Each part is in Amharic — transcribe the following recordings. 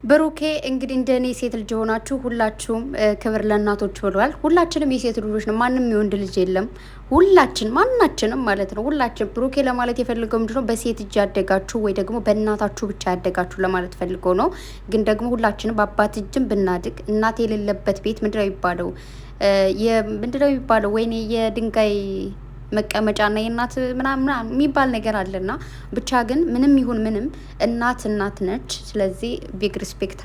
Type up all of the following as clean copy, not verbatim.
ብሩኬ እንግዲህ እንደኔ ሴት ልጅ ሆናችሁ ሁላችሁም ክብር ለእናቶች ብለዋል። ሁላችንም የሴት ልጆች ነው። ማንም የወንድ ልጅ የለም። ሁላችን ማናችንም ማለት ነው። ሁላችን ብሩኬ ለማለት የፈልገው ምንድነው በሴት እጅ ያደጋችሁ ወይ ደግሞ በእናታችሁ ብቻ ያደጋችሁ ለማለት ፈልገው ነው። ግን ደግሞ ሁላችንም በአባት እጅም ብናድግ እናት የሌለበት ቤት ምንድነው የሚባለው? ምንድነው የሚባለው? ወይኔ የድንጋይ መቀመጫና የእናት ምናምን የሚባል ነገር አለና ብቻ ግን ምንም ይሁን ምንም እናት ነች። ስለዚህ ቢግ ሪስፔክት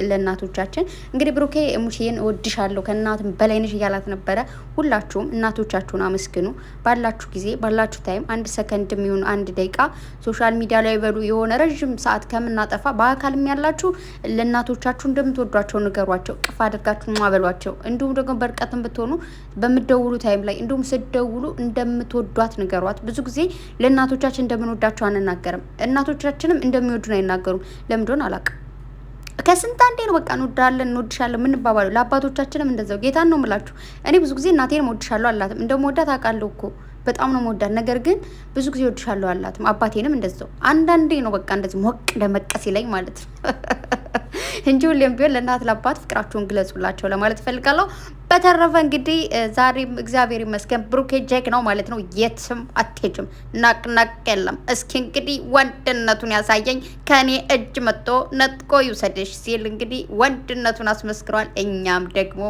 ለእናቶቻችን። እንግዲህ ብሩኬ ሙሽዬን እወድሻለሁ ከእናትም በላይ ነሽ እያላት ነበረ። ሁላችሁም እናቶቻችሁን አመስግኑ። ባላችሁ ጊዜ ባላችሁ ታይም አንድ ሰከንድ የሚሆን አንድ ደቂቃ ሶሻል ሚዲያ ላይ በሉ የሆነ ረዥም ሰዓት ከምናጠፋ በአካልም ያላችሁ ለእናቶቻችሁ እንደምትወዷቸው ንገሯቸው። ቅፍ አድርጋችሁ ማበሏቸው። እንዲሁም ደግሞ በርቀትም ብትሆኑ በምትደውሉ ታይም ላይ እንዲሁም ስትደውሉ እንደምትወዷት ንገሯት። ብዙ ጊዜ ለእናቶቻችን እንደምንወዳቸው አንናገርም። እናቶቻችንም እንደሚወዱን አይናገሩም። ለምን እንደሆነ አላውቅም። ከስንት አንዴ ነው በቃ እንወድሻለን ምን ባባሉ። ለአባቶቻችንም እንደዛው። ጌታን ነው የምላችሁ። እኔ ብዙ ጊዜ እናቴን እወድሻለሁ አላትም። እንደምወዳት አውቃለሁ እኮ በጣም ነው የምወዳት። ነገር ግን ብዙ ጊዜ እወድሻለሁ አላትም። አባቴንም እንደዛው። አንዳንዴ ነው በቃ እንደዚህ ሞቅ ደመቅ ሲለኝ ማለት ነው እንጂ ሁሌም ቢሆን ለእናት ለአባት ፍቅራችሁን ግለጹላቸው ለማለት እፈልጋለሁ። በተረፈ እንግዲህ ዛሬም እግዚአብሔር ይመስገን ብሩኬ ጀግ ነው ማለት ነው። የትም አትሄጅም፣ ናቅ የለም። እስኪ እንግዲህ ወንድነቱን ያሳየኝ ከኔ እጅ መጥቶ ነጥቆ ይውሰድሽ ሲል እንግዲህ ወንድነቱን አስመስክሯል። እኛም ደግሞ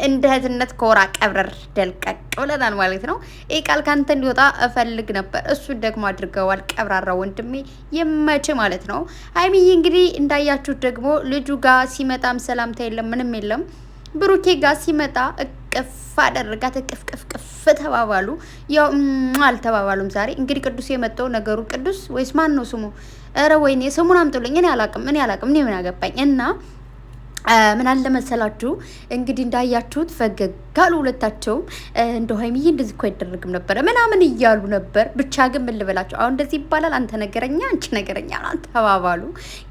እንደ እህትነት ኮራ ቀብረር ደልቀቅ ብለናል ማለት ነው። ይህ ቃል ካንተ እንዲወጣ እፈልግ ነበር፣ እሱን ደግሞ አድርገዋል። ቀብራራ ወንድሜ ይመች ማለት ነው። ሀይሚዬ እንግዲህ እንዳያችሁት ደግሞ ልጁ ጋር ሲመጣም ሰላምታ የለም ምንም የለም። ብሩኬ ጋር ሲመጣ እቅፍ አደረጋት። እቅፍ ተባባሉ። ያው አልተባባሉም። ዛሬ እንግዲህ ቅዱስ የመጣው ነገሩ ቅዱስ ወይስ ማን ነው ስሙ? ኧረ ወይኔ ስሙን አምጡልኝ። እኔ አላቅም እኔ ምን ያገባኝ እና ምን አለ መሰላችሁ እንግዲህ እንዳያችሁት ፈገግ አሉ ሁለታቸውም። እንደው ሀይሚዬ እንደዚህ እኮ አይደረግም ነበረ ምናምን እያሉ ነበር። ብቻ ግን ምን ልበላቸው አሁን እንደዚህ ይባላል። አንተ ነገረኛ አንቺ ነገረኛ ተባባሉ።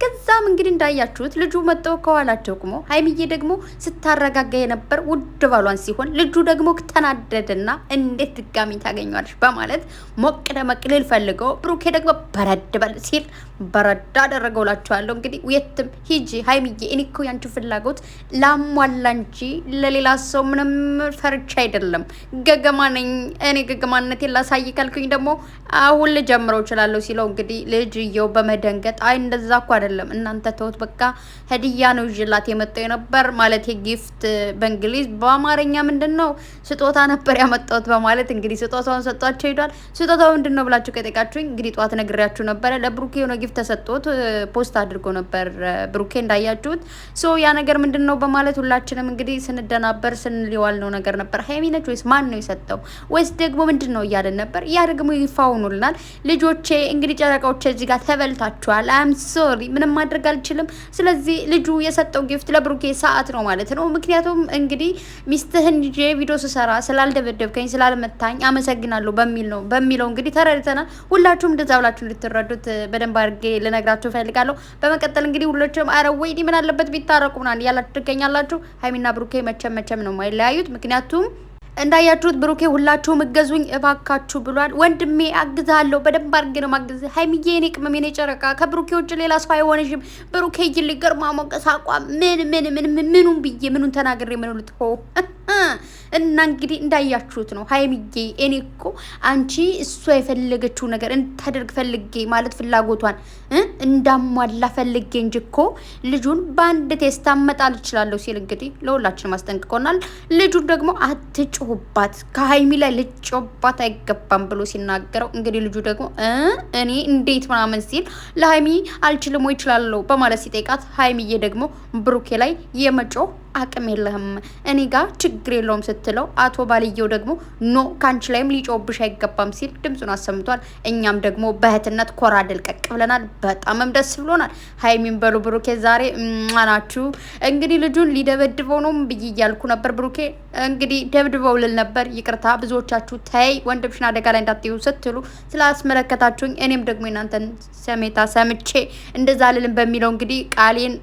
ከዛም እንግዲህ እንዳያችሁት ልጁ መጥተው ከኋላቸው ቁሞ ሀይሚዬ ደግሞ ስታረጋጋ የነበር ውድ ባሏን ሲሆን ልጁ ደግሞ ተናደደና እንዴት ድጋሚ ታገኘዋለሽ በማለት ሞቅ ደመቅ ሊል ፈልገው ብሩኬ ደግሞ በረድ በል ሲል በረድ አደረገውላችኋለሁ። እንግዲህ የትም ሂጂ ሀይሚዬ እኔ እኮ ያንቺ ፍላጎት ላሟላ እንጂ ለሌላ ሰው ምንም ፈርቻ አይደለም። ገገማ ነኝ እኔ። ገገማነቴን ላሳይ ካልኩኝ ደግሞ አሁን ልጀምረው እችላለሁ ሲለው እንግዲህ ልጅየው በመደንገጥ አይ እንደዛ እኮ አይደለም እናንተ ተውት በቃ ሀዲያ ነው ይዤላት የመጣው የነበር ማለት ጊፍት በእንግሊዝ በአማርኛ ምንድነው ስጦታ ነበር ያመጣሁት በማለት እንግዲህ ስጦታውን ሰጧቸው ሄዷል። ስጦታው ምንድነው ብላችሁ ከጠቃችሁኝ እንግዲህ ጧት ነግሬያችሁ ነበረ። ለብሩኬ የሆነ ጊፍት ተሰጥቶት ፖስት አድርጎ ነበር ብሩኬ እንዳያችሁት። ሶ ያ ነገር ምንድነው በማለት ሁላችንም እንግዲህ ስንደናበር ስንሊዋል ነው ነገር ነበር። ሀይሚ ነች ወይስ ማን ነው የሰጠው ወይስ ደግሞ ምንድነው እያለን ነበር። ያ ደግሞ ይፋውኑልናል። ልጆቼ እንግዲህ ጨረቃዎቼ እዚህ ጋር ተበልታችኋል። አም ሶሪ ምንም ማድረግ አልችልም። ስለዚህ ልጁ የሰጠው ጊፍት ለብሩኬ ሰዓት ነው ማለት ነው። ምክንያቱም እንግዲህ ሚስትህን ይዤ ቪዲዮ ስሰራ ስላልደበደብከኝ ስላልመታኝ አመሰግናለሁ በሚለው እንግዲህ ተረድተናል። ሁላችሁም እንደዛ ብላችሁ እንድትረዱት በደንብ አድርጌ ልነግራችሁ ፈልጋለሁ። በመቀጠል እንግዲህ ሁላችሁም አረ ወይኔ ምን አለበት ቢታረቁ ምናምን ያላችሁ ትገኛላችሁ። ሀይሚና ብሩኬ መቼም ነው የማይለያዩት። ምክንያቱም እንዳያችሁት ብሩኬ ሁላችሁም እገዙኝ እባካችሁ ብሏል። ወንድሜ አግዛለሁ በደንብ አድርጌ ነው ማግዝ። ሀይሚዬ የኔ ቅመም የኔ ጨረቃ ከብሩኬ ውጭ ሌላ ሰው አይሆንሽም። ብሩኬ ይልኝ ግርማ ሞገስ አቋም ምኑን ብዬ ምኑን ተናግሬ ምን ልትሆ እና እንግዲህ እንዳያችሁት ነው። ሀይሚዬ እኔ እኮ አንቺ እሷ የፈለገችው ነገር እንታደርግ ፈልጌ ማለት ፍላጎቷን እንዳሟላ ፈልጌ እንጂ እኮ ልጁን በአንድ ቴስት አመጣል እችላለሁ ሲል እንግዲህ ለሁላችንም አስጠንቅቆናል። ልጁን ደግሞ አትጩሁባት ከሀይሚ ላይ ልጮባት አይገባም ብሎ ሲናገረው እንግዲህ ልጁ ደግሞ እኔ እንዴት ምናምን ሲል ለሀይሚ አልችልም ወይ እችላለሁ በማለት ሲጠይቃት ሀይሚዬ ደግሞ ብሩኬ ላይ የመጮህ አቅም የለህም እኔ ጋር ችግር የለውም ስትለው አቶ ባልየው ደግሞ ኖ ካንቺ ላይም ሊጮብሽ አይገባም ሲል ድምጹን አሰምቷል። እኛም ደግሞ በእህትነት ኮራ ደልቀቅ ብለናል። በጣምም ደስ ብሎናል። ሀይሚን በሉ ብሩኬ ዛሬ ማናችሁ እንግዲህ ልጁን ሊደበድበው ነው ብዬ እያልኩ ነበር። ብሩኬ እንግዲህ ደብድበው ልል ነበር። ይቅርታ ብዙዎቻችሁ ተይ ወንድምሽን አደጋ ላይ እንዳትዩ ስትሉ ስላስመለከታችሁኝ እኔም ደግሞ እናንተን ሰሜታ ሰምቼ እንደዛ ልልም በሚለው እንግዲህ ቃሌን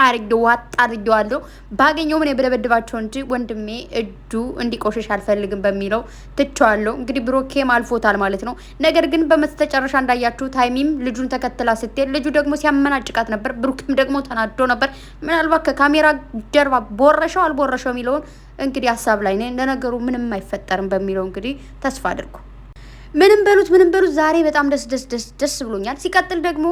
አርጌው ዋጥ አድርጌዋለሁ። ባገኘው ምን በደበድባቸው እንጂ ወንድሜ እጁ እንዲቆሽሽ አልፈልግም በሚለው ትቼዋለሁ። እንግዲህ ብሩኬም አልፎታል ማለት ነው። ነገር ግን በመስተጨረሻ እንዳያችሁ ታይሚም ልጁን ተከትላ ስትሄድ ልጁ ደግሞ ሲያመናጭቃት ነበር። ብሩኬም ደግሞ ተናዶ ነበር። ምናልባት ከካሜራ ጀርባ ቦረሸው አልቦረሸው የሚለውን እንግዲህ ሀሳብ ላይ ነኝ። እንደነገሩ ምንም አይፈጠርም በሚለው እንግዲህ ተስፋ አድርጉ። ምንም በሉት ዛሬ በጣም ደስ ብሎኛል። ሲቀጥል ደግሞ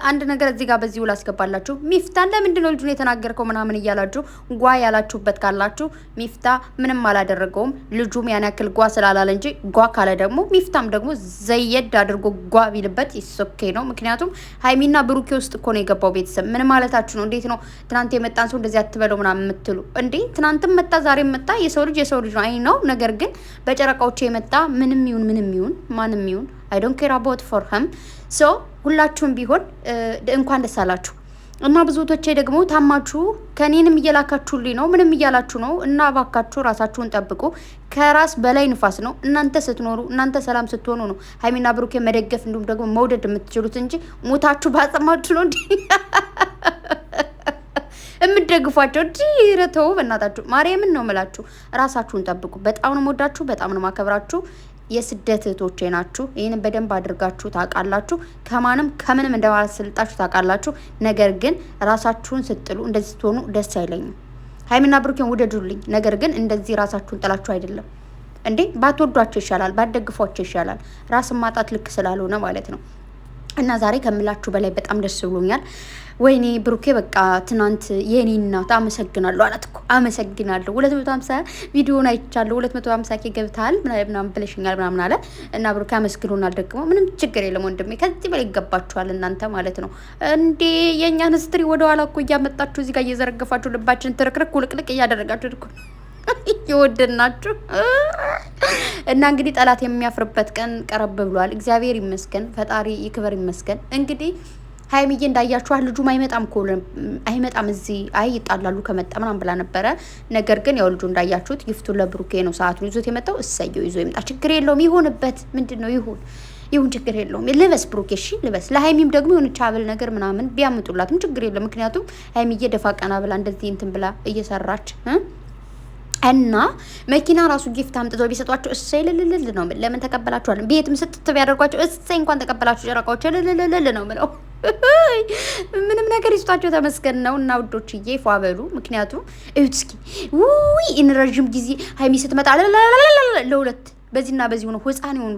አንድ ነገር እዚህ ጋር በዚሁ ላስገባላችሁ። ሚፍታን ለምንድን ነው ልጁን የተናገርከው ምናምን እያላችሁ ጓ ያላችሁበት ካላችሁ ሚፍታ ምንም አላደረገውም። ልጁም ያን ያክል ጓ ስላላለ እንጂ ጓ ካለ ደግሞ ሚፍታም ደግሞ ዘየድ አድርጎ ጓ ቢልበት ይሶኬ ነው። ምክንያቱም ሀይሚና ብሩኬ ውስጥ እኮ ነው የገባው። ቤተሰብ ምን ማለታችሁ ነው? እንዴት ነው ትናንት የመጣን ሰው እንደዚህ አትበለው ምናምን የምትሉ እንዴ? ትናንትም መጣ ዛሬም መጣ፣ የሰው ልጅ ነው አይ ነው። ነገር ግን በጨረቃዎቹ የመጣ ምንም ይሁን ማንም ይሁን አይ ዶንት ኬር አባውት ፎር ሂም ሶ ሁላችሁም ቢሆን እንኳን ደስ አላችሁ። እና ብዙቶቼ ደግሞ ታማችሁ ከኔንም እየላካችሁልኝ ነው ምንም እያላችሁ ነው። እና ባካችሁ ራሳችሁን ጠብቁ። ከራስ በላይ ንፋስ ነው። እናንተ ስትኖሩ እናንተ ሰላም ስትሆኑ ነው ሀይሚና ብሩኬ መደገፍ እንዲሁም ደግሞ መውደድ የምትችሉት እንጂ ሞታችሁ ባጸማችሁ ነው እንዴ የምትደግፏቸው? ረተው በእናታችሁ ማርያምን ነው የምላችሁ። ራሳችሁን ጠብቁ። በጣም ነው የምወዳችሁ፣ በጣም ነው የማከብራችሁ። የስደት እህቶቼ ናችሁ። ይህንን በደንብ አድርጋችሁ ታውቃላችሁ። ከማንም ከምንም እንደማስልጣችሁ ታውቃላችሁ። ነገር ግን ራሳችሁን ስትጥሉ እንደዚህ ስትሆኑ ደስ አይለኝም። ሀይሚና ብሩኬን ውደዱልኝ። ነገር ግን እንደዚህ ራሳችሁን ጥላችሁ አይደለም እንዴ። ባትወዷቸው ይሻላል፣ ባትደግፏቸው ይሻላል። ራስን ማጣት ልክ ስላልሆነ ማለት ነው። እና ዛሬ ከምላችሁ በላይ በጣም ደስ ብሎኛል። ወይኔ ብሩኬ በቃ ትናንት የኔ እናት አመሰግናለሁ አላት እኮ። አመሰግናለሁ 250 ቪዲዮን አይቻለሁ 250 ኬ ገብታል ምናምን ብለሽኛል ምናምን አለ እና ብሩኬ አመስግኖናል። ደግሞ ምንም ችግር የለም ወንድሜ፣ ከዚህ በላይ ይገባችኋል እናንተ ማለት ነው እንዴ። የእኛን ስትሪ ወደ ኋላ እኮ እያመጣችሁ እዚህ ጋር እየዘረገፋችሁ ልባችን ትርክርክ ውልቅልቅ እያደረጋችሁ እኮ ይወደናችሁ እና እንግዲህ ጠላት የሚያፍርበት ቀን ቀረብ ብሏል። እግዚአብሔር ይመስገን፣ ፈጣሪ ይክበር ይመስገን። እንግዲህ ሀይሚዬ እንዳያችኋት ልጁም አይመጣም እኮ አይመጣም እዚህ ይጣላሉ ከመጣ ምናምን ብላ ነበረ። ነገር ግን ያው ልጁ እንዳያችሁት ጊፍቱን ለብሩኬ ነው ሰዓቱን ይዞት የመጣው። እሰየው ይዞ ይምጣ፣ ችግር የለውም ይሁንበት። ምንድነው ይሁን ችግር የለውም። ልበስ ብሩኬ እሺ ልበስ። ለሀይሚም ደግሞ የሆነ ቻብል ነገር ምናምን ቢያምጡላትም ችግር የለም። ምክንያቱም ሀይሚዬ ደፋ ቀና ብላ እንደዚህ እንትን ብላ እየሰራች እና መኪና ራሱ ጊፍት አምጥተው ቢሰጧቸው እሰይ ልልልል ነው። ለምን ተቀበላችኋል? ቤትም ስትት ቢያደርጓቸው እሰይ እንኳን ተቀበላችሁ ጨረቃዎች ልልልል ነው ምለው። ምንም ነገር ይስጧቸው ተመስገን ነው። እና ውዶችዬ ፏ በሉ። ምክንያቱም እዩት እስኪ ውይ ኢንረጅም ጊዜ ሀይሚ ስትመጣ ለሁለት በዚህና በዚህ ሆኖ ህፃን የሆኑ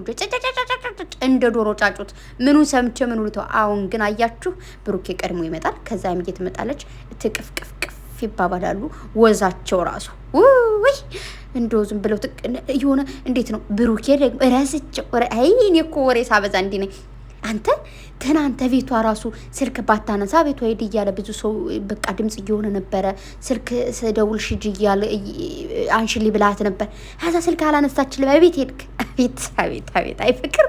እንደ ዶሮ ጫጩት ምኑን ሰምቼ ምኑ ልተው። አሁን ግን አያችሁ ብሩኬ ቀድሞ ይመጣል። ከዛ ሀይሚ ትመጣለች። ትቅፍቅፍቅፍ ይባባላሉ። ወዛቸው ራሱ ወይ እንደው ዝም ብለው የሆነ እንዴት ነው ብሩኬ ደግሞ እራስቸው አይ እኔ እኮ ወሬ ሳበዛ እንዲህ ነኝ። አንተ ትናንተ ቤቷ ራሱ ስልክ ባታነሳ ቤቷ ሄድ እያለ ብዙ ሰው በቃ ድምጽ እየሆነ ነበረ። ስልክ ስደውልሽ ሂጂ እያለ አንሽሊ ብላት ነበር። ከዛ ስልክ አላነሳችልም። በቤት ሄድክ። አቤት አይ ፍቅር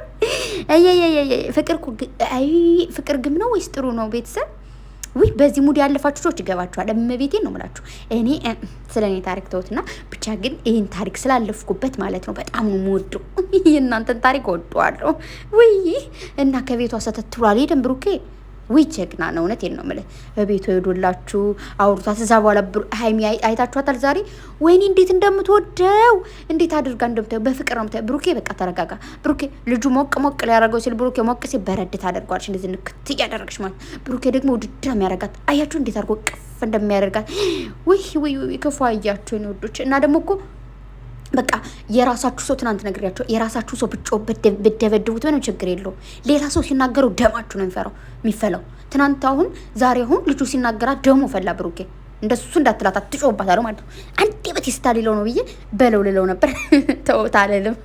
ፍቅር ግም ነው ወይስ ጥሩ ነው ቤተሰብ? ውይ በዚህ ሙድ ያለፋችሁ ሰዎች ይገባችኋል። እመቤቴን ነው የምላችሁ። እኔ ስለኔ ታሪክ ተውትና ብቻ ግን ይሄን ታሪክ ስላለፍኩበት ማለት ነው በጣም ነው የምወደው። የእናንተን ታሪክ ወደዋለሁ። ውይ እና ከቤቷ ሰተት ብሏል ሄደን ብሩኬ ውይ ጀግና ነው። እውነቴን ነው የምልህ። በቤቱ ሄዶላችሁ አውርቷት እዛ በኋላ ሀይሚ አይታችኋታል ዛሬ። ወይኔ እንዴት እንደምትወደው እንዴት አድርጋ እንደምታየው በፍቅር ነው የምታየው። ብሩኬ በቃ ተረጋጋ። ብሩኬ ልጁ ሞቅ ሊያደርገው ሲል ብሩኬ ሞቅ ሲል በረድ ታደርገዋለች። እንደዚህ ንክት እያደረገች ማለት ብሩኬ ደግሞ ውድድር የሚያደርጋት አያችሁ እንዴት አድርጎ ቅፍ እንደሚያደርጋት። ውይ ክፉ አያችሁ የኔ ወዶች። እና ደግሞ እኮ በቃ የራሳችሁ ሰው ትናንት ነግሬያቸው የራሳችሁ ሰው ብትደበድቡት ምንም ችግር የለውም። ሌላ ሰው ሲናገረው ደማችሁ ነው የሚፈላው። ትናንት አሁን ዛሬ አሁን ልጁ ሲናገራት ደሞ ፈላ። ብሩኬ እንደሱ እንዳትላት አትጮህባታለሁ ማለት ነው። አንዴ በቴስታ ሊለው ነው ብዬ በለው ልለው ነበር ተውት አልልም።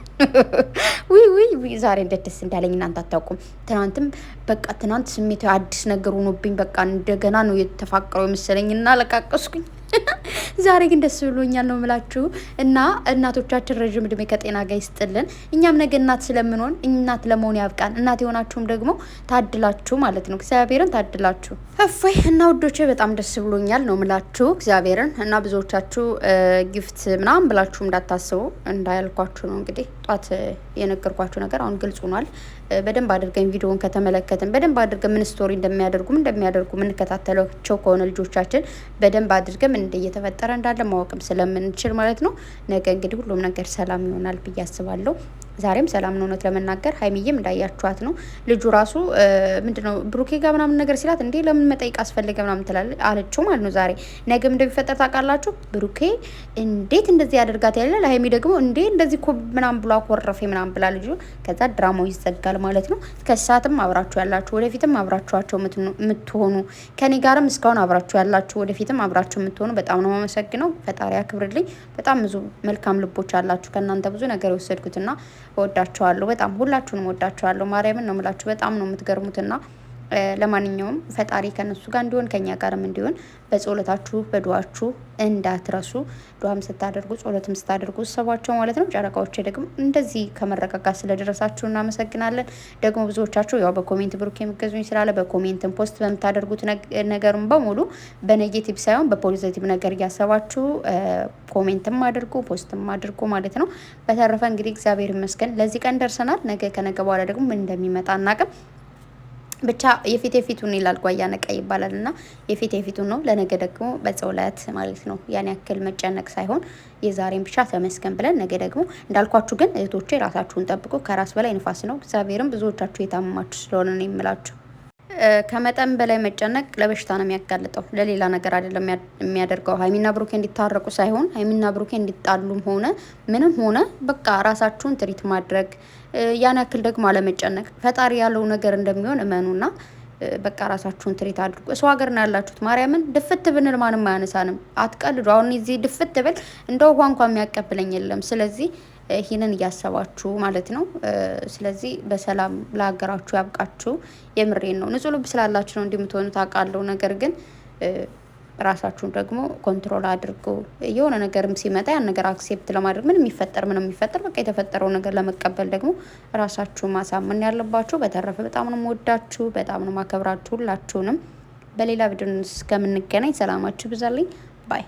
ውይ ዛሬ እንዴት ደስ እንዳለኝ እናንተ አታውቁም። ትናንትም በቃ ትናንት ስሜት አዲስ ነገር ሆኖብኝ በቃ እንደገና ነው የተፋቀረው የመሰለኝ እና ለቃቀስኩኝ። ዛሬ ግን ደስ ብሎኛል ነው የምላችሁ። እና እናቶቻችን ረዥም እድሜ ከጤና ጋር ይስጥልን። እኛም ነገ እናት ስለምንሆን እናት ለመሆን ያብቃን። እናት የሆናችሁም ደግሞ ታድላችሁ ማለት ነው። እግዚአብሔርን ታድላችሁ። እፎይ እና ውዶቼ በጣም ደስ ብሎኛል ነው የምላችሁ እግዚአብሔርን። እና ብዙዎቻችሁ ጊፍት ምናምን ብላችሁ እንዳታስቡ እንዳያልኳችሁ ነው እንግዲህ ጧት የነገርኳችሁ ነገር አሁን ግልጽ ሆኗል። በደንብ አድርገን ቪዲዮውን ከተመለከትን በደንብ አድርገን ምን ስቶሪ እንደሚያደርጉ የምንከታተላቸው ከሆነ ልጆቻችን በደንብ አድርገን ምን እየተፈጠረ እንዳለ ማወቅም ስለምንችል ማለት ነው። ነገ እንግዲህ ሁሉም ነገር ሰላም ይሆናል ብዬ አስባለሁ። ዛሬም ሰላም ነው እውነት ለመናገር ሀይሚዬም እንዳያችኋት ነው። ልጁ ራሱ ምንድነው ብሩኬ ጋር ምናምን ነገር ሲላት እንዴ ለምን መጠይቅ አስፈልገ ምናምን ትላለች አለችው ማለት ነው። ዛሬ ነገም እንደሚፈጠር ታውቃላችሁ። ብሩኬ እንዴት እንደዚህ ያደርጋት ያለ ለሀይሚ ደግሞ እንዴ እንደዚህ ኮ ምናምን ብሎ አኮረፈ ምናምን ብላ ልጁ ከዛ ድራማው ይዘጋል ማለት ነው። ከሰዓትም አብራችሁ ያላችሁ ወደፊትም አብራችኋቸው የምትሆኑ ከኔ ጋርም እስካሁን አብራችሁ ያላችሁ ወደፊትም አብራችሁ የምትሆኑ በጣም ነው የማመሰግነው። ፈጣሪ ያክብርልኝ። በጣም ብዙ መልካም ልቦች አላችሁ። ከእናንተ ብዙ ነገር የወሰድኩትና ወዳችኋለሁ። በጣም ሁላችሁንም ወዳችኋለሁ። ማርያምን ነው የምላችሁ። በጣም ነው የምትገርሙትና ለማንኛውም ፈጣሪ ከነሱ ጋር እንዲሆን ከኛ ጋርም እንዲሆን በጸሎታችሁ በዱዓችሁ እንዳትረሱ። ዱዓም ስታደርጉ ጸሎትም ስታደርጉ ሰባቸው ማለት ነው። ጨረቃዎች ደግሞ እንደዚህ ከመረጋጋት ስለደረሳችሁ እናመሰግናለን። ደግሞ ብዙዎቻችሁ ያው በኮሜንት ብሩክ የሚገዙኝ ስላለ በኮሜንትም ፖስት በምታደርጉት ነገርም በሙሉ በኔጌቲቭ ሳይሆን በፖዚቲቭ ነገር እያሰባችሁ ኮሜንትም አድርጉ ፖስትም አድርጉ ማለት ነው። በተረፈ እንግዲህ እግዚአብሔር ይመስገን ለዚህ ቀን ደርሰናል። ነገ ከነገ በኋላ ደግሞ ምን እንደሚመጣ አናውቅም። ብቻ የፊት የፊቱን ይላል ጓያ ነቃ ይባላል እና የፊት የፊቱን ነው። ለነገ ደግሞ በጸውለት ማለት ነው። ያን ያክል መጨነቅ ሳይሆን የዛሬን ብቻ ተመስገን ብለን ነገ ደግሞ እንዳልኳችሁ ግን እህቶቼ ራሳችሁን ጠብቁ። ከራስ በላይ ንፋስ ነው። እግዚአብሔርም ብዙዎቻችሁ የታመማችሁ ስለሆነ ነው የምላችሁ። ከመጠን በላይ መጨነቅ ለበሽታ ነው የሚያጋልጠው፣ ለሌላ ነገር አይደለም የሚያደርገው። ሀይሚና ብሩኬ እንዲታረቁ ሳይሆን ሀይሚና ብሩኬ እንዲጣሉም ሆነ ምንም ሆነ በቃ ራሳችሁን ትሪት ማድረግ፣ ያን ያክል ደግሞ አለመጨነቅ። ፈጣሪ ያለው ነገር እንደሚሆን እመኑና በቃ ራሳችሁን ትሪት አድርጉ። ሰው ሀገር ነው ያላችሁት። ማርያምን ድፍት ብንል ማንም አያነሳንም። አትቀልዱ። አሁን እዚህ ድፍት ብል እንደ ውሃ እንኳን የሚያቀብለኝ የለም። ስለዚህ ይህንን እያሰባችሁ ማለት ነው። ስለዚህ በሰላም ለሀገራችሁ ያብቃችሁ። የምሬን ነው። ንጹህ ልብ ስላላችሁ ነው እንደምትሆኑ ታውቃለሁ። ነገር ግን ራሳችሁን ደግሞ ኮንትሮል አድርጉ። የሆነ ነገርም ሲመጣ ያን ነገር አክሴፕት ለማድረግ ምንም የሚፈጠር በቃ የተፈጠረው ነገር ለመቀበል ደግሞ ራሳችሁ ማሳመን ያለባችሁ። በተረፈ በጣም ነው የምወዳችሁ፣ በጣም ነው ማከብራችሁ ሁላችሁንም። በሌላ ቪዲዮ እስከምንገናኝ ሰላማችሁ ብዛልኝ ባይ